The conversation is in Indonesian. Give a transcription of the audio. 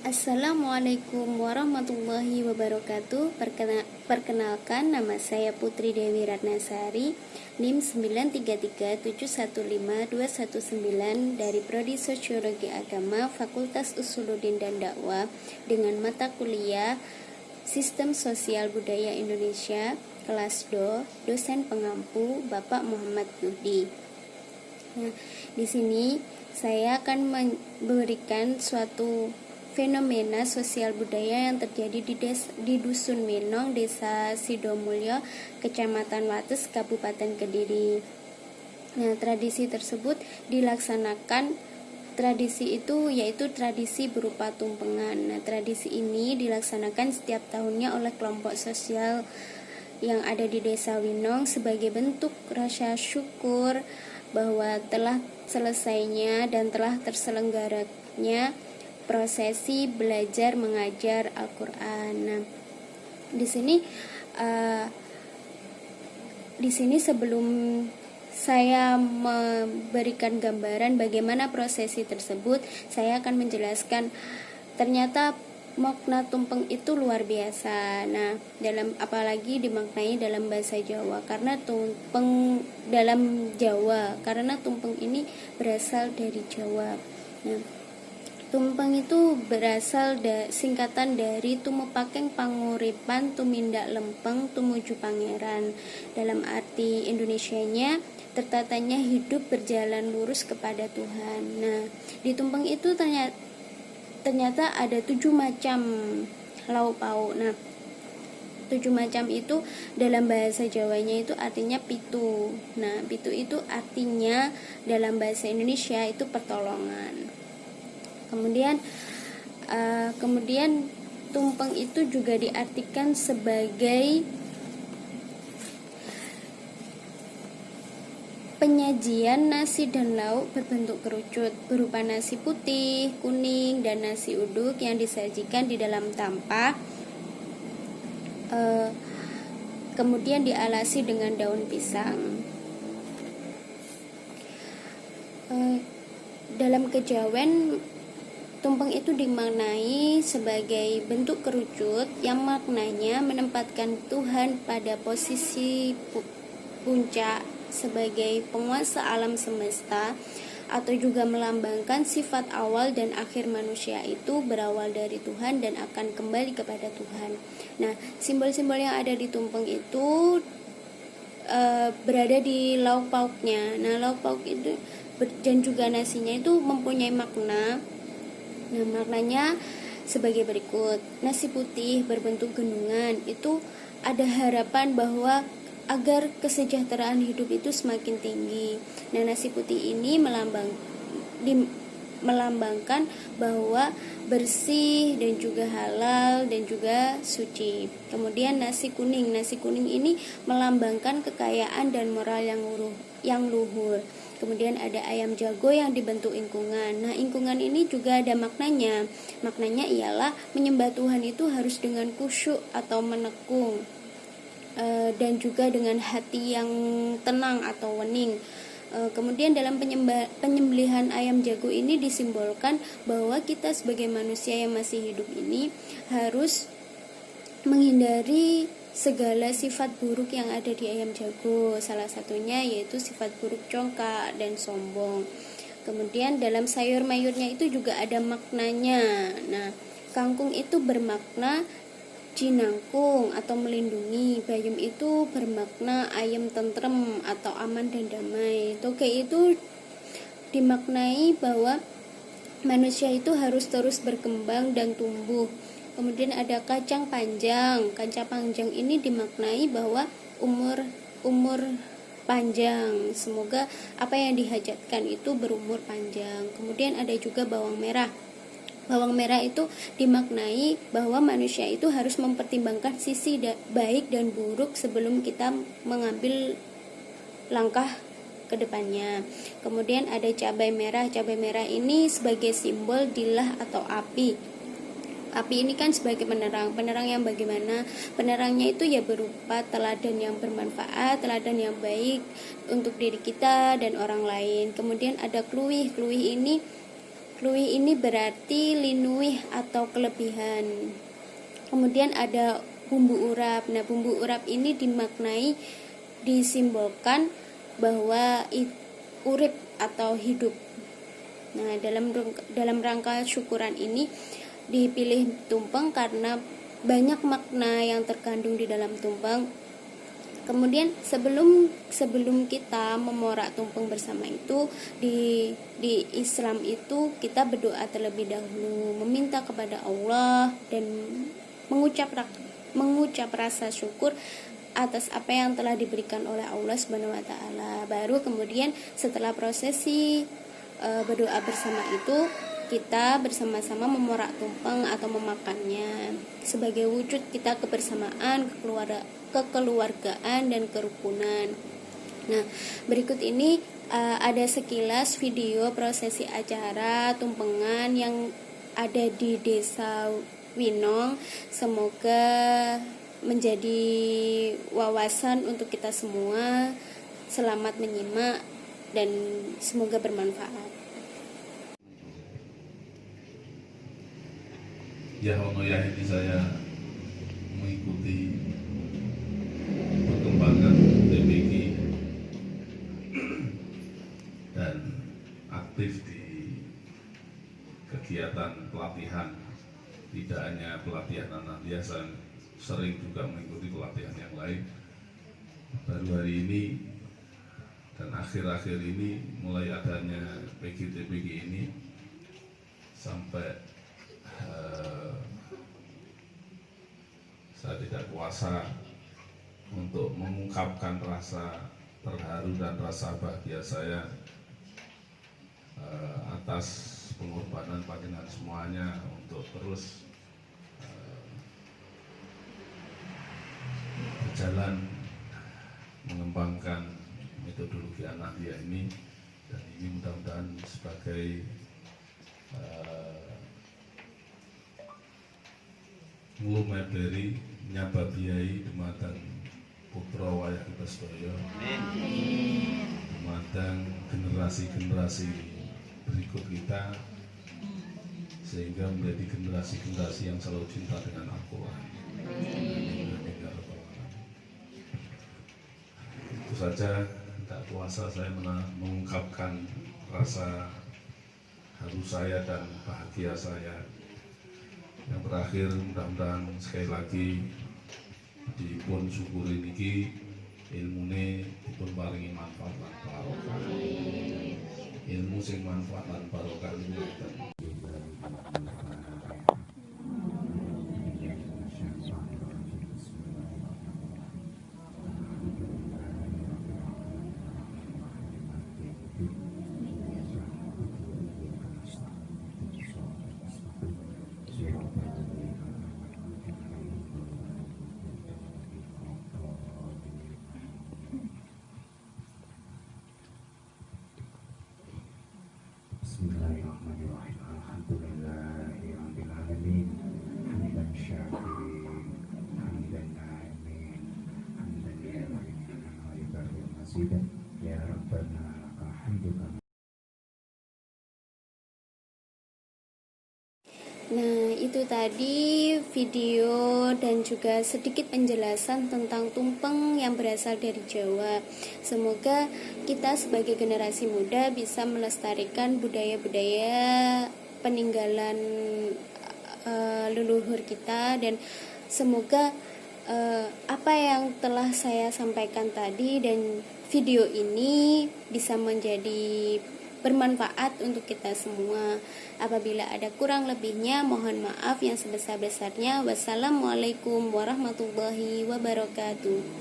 Assalamualaikum warahmatullahi wabarakatuh. Perkenalkan, nama saya Putri Dewi Ratnasari, NIM 933715219 dari Prodi Sosiologi Agama Fakultas Usuluddin dan Dakwah dengan mata kuliah Sistem Sosial Budaya Indonesia, kelas Do, dosen pengampu Bapak Muhammad Yudi. Nah, di sini saya akan memberikan suatu fenomena sosial budaya yang terjadi di Dusun Menong, Desa Sidomulyo, Kecamatan Wates, Kabupaten Kediri. Nah, tradisi tersebut dilaksanakan, tradisi itu yaitu tradisi berupa tumpengan. Nah, tradisi ini dilaksanakan setiap tahunnya oleh kelompok sosial yang ada di Desa Winong sebagai bentuk rasa syukur bahwa telah selesainya dan telah terselenggaranya prosesi belajar mengajar Al-Quran. Nah, di sini sebelum saya memberikan gambaran bagaimana prosesi tersebut, saya akan menjelaskan ternyata makna tumpeng itu luar biasa. Nah, apalagi dimaknai dalam bahasa Jawa, karena tumpeng dalam Jawa, karena tumpeng ini berasal dari Jawa. Nah, tumpeng itu berasal singkatan dari tumepakeng panguripan tumindak lempeng tumuju pangeran. Dalam arti Indonesianya, tertatanya hidup berjalan lurus kepada Tuhan. Nah, di tumpeng itu ternyata ada 7 macam lauk pauk. Nah, 7 macam itu dalam bahasa Jawanya itu artinya pitu. Nah, pitu itu artinya dalam bahasa Indonesia itu pertolongan. Kemudian tumpeng itu juga diartikan sebagai penyajian nasi dan lauk berbentuk kerucut berupa nasi putih, kuning, dan nasi uduk yang disajikan di dalam tampah, kemudian dialasi dengan daun pisang. Dalam kejawen, tumpeng itu dimaknai sebagai bentuk kerucut yang maknanya menempatkan Tuhan pada posisi puncak sebagai penguasa alam semesta, atau juga melambangkan sifat awal dan akhir manusia itu berawal dari Tuhan dan akan kembali kepada Tuhan. Nah, simbol-simbol yang ada di tumpeng itu berada di lauk pauknya. Nah, lauk pauk itu dan juga nasinya itu mempunyai makna. Nah, maknanya sebagai berikut. Nasi putih berbentuk gendungan itu ada harapan bahwa agar kesejahteraan hidup itu semakin tinggi. Nah, nasi putih ini melambangkan bahwa bersih dan juga halal dan juga suci. Kemudian nasi kuning ini melambangkan kekayaan dan moral yang luhur. Kemudian ada ayam jago yang dibentuk ingkungan. Nah, ingkungan ini juga ada maknanya. Maknanya ialah menyembah Tuhan itu harus dengan khusyuk atau menekung, dan juga dengan hati yang tenang atau wening. Kemudian dalam penyembelihan ayam jago ini disimbolkan bahwa kita sebagai manusia yang masih hidup ini harus menghindari segala sifat buruk yang ada di ayam jago. Salah satunya yaitu sifat buruk congkak dan sombong. Kemudian dalam sayur mayurnya itu juga ada maknanya. Nah, kangkung itu bermakna jinangkung atau melindungi. Bayem itu bermakna ayam tentrem atau aman dan damai. Toge itu dimaknai bahwa manusia itu harus terus berkembang dan tumbuh. Kemudian ada kacang panjang. Kacang panjang ini dimaknai bahwa umur panjang. Semoga apa yang dihajatkan itu berumur panjang. Kemudian ada juga bawang merah. Bawang merah itu dimaknai bahwa manusia itu harus mempertimbangkan sisi baik dan buruk sebelum kita mengambil langkah ke depannya. Kemudian ada cabai merah. Cabai merah ini sebagai simbol dilah atau api. Api ini kan sebagai penerang yang bagaimana? Penerangnya itu ya berupa teladan yang bermanfaat, teladan yang baik untuk diri kita dan orang lain. Kemudian ada kluwih. Kluwih ini Luwih ini berarti linuih atau kelebihan. Kemudian ada bumbu urap. Nah, bumbu urap ini dimaknai, disimbolkan bahwa urip atau hidup. Nah, dalam rangka syukuran ini dipilih tumpeng karena banyak makna yang terkandung di dalam tumpeng. Kemudian sebelum kita memorak tumpeng bersama itu, di Islam itu kita berdoa terlebih dahulu, meminta kepada Allah dan mengucap rasa syukur atas apa yang telah diberikan oleh Allah Subhanahu wa taala. Baru kemudian setelah prosesi berdoa bersama itu, kita bersama-sama memorak tumpeng atau memakannya sebagai wujud kita kebersamaan, kekeluargaan dan kerukunan. Nah, berikut ini ada sekilas video prosesi acara tumpengan yang ada di Desa Winong. Semoga menjadi wawasan untuk kita semua. Selamat menyimak dan semoga bermanfaat. Ya Allah, ini saya mengikuti perkembangan TPG dan aktif di kegiatan pelatihan, tidak hanya pelatihan anak biasa, sering juga mengikuti pelatihan yang lain. Baru hari ini dan akhir-akhir ini mulai adanya PGTPG ini sampai saya tidak kuasa untuk mengungkapkan rasa terharu dan rasa bahagia saya atas pengorbanan panjenengan semuanya untuk terus berjalan mengembangkan metodologi An-Nahdiyah ini, dan ini mudah-mudahan sebagai nglumet dari nyababiai dumateng putra wayah kita sedaya, dumateng generasi-generasi berikut kita, sehingga menjadi generasi-generasi yang selalu cinta dengan Al-Quran. Itu saja, tak kuasa saya mengungkapkan rasa haru saya dan bahagia saya. Yang terakhir, mudah-mudahan sekali lagi dipun syukuri niki ilmune dipun paringi manfaat lan barokah. Ilmu sing manfaat lan barokah niku. Bismillahirrahmanirrahim. Alhamdulillahirabbil alamin. Hamdan syakirin, hamdan na'imin, hamdan lillahi wa lillahi mazidan. Ya Rabbana lakal hamdu. Nah, itu tadi video dan juga sedikit penjelasan tentang tumpeng yang berasal dari Jawa. Semoga kita sebagai generasi muda bisa melestarikan budaya-budaya peninggalan leluhur kita, dan semoga apa yang telah saya sampaikan tadi dan video ini bisa menjadi bermanfaat untuk kita semua. Apabila ada kurang lebihnya, mohon maaf yang sebesar-besarnya. Wassalamualaikum warahmatullahi wabarakatuh.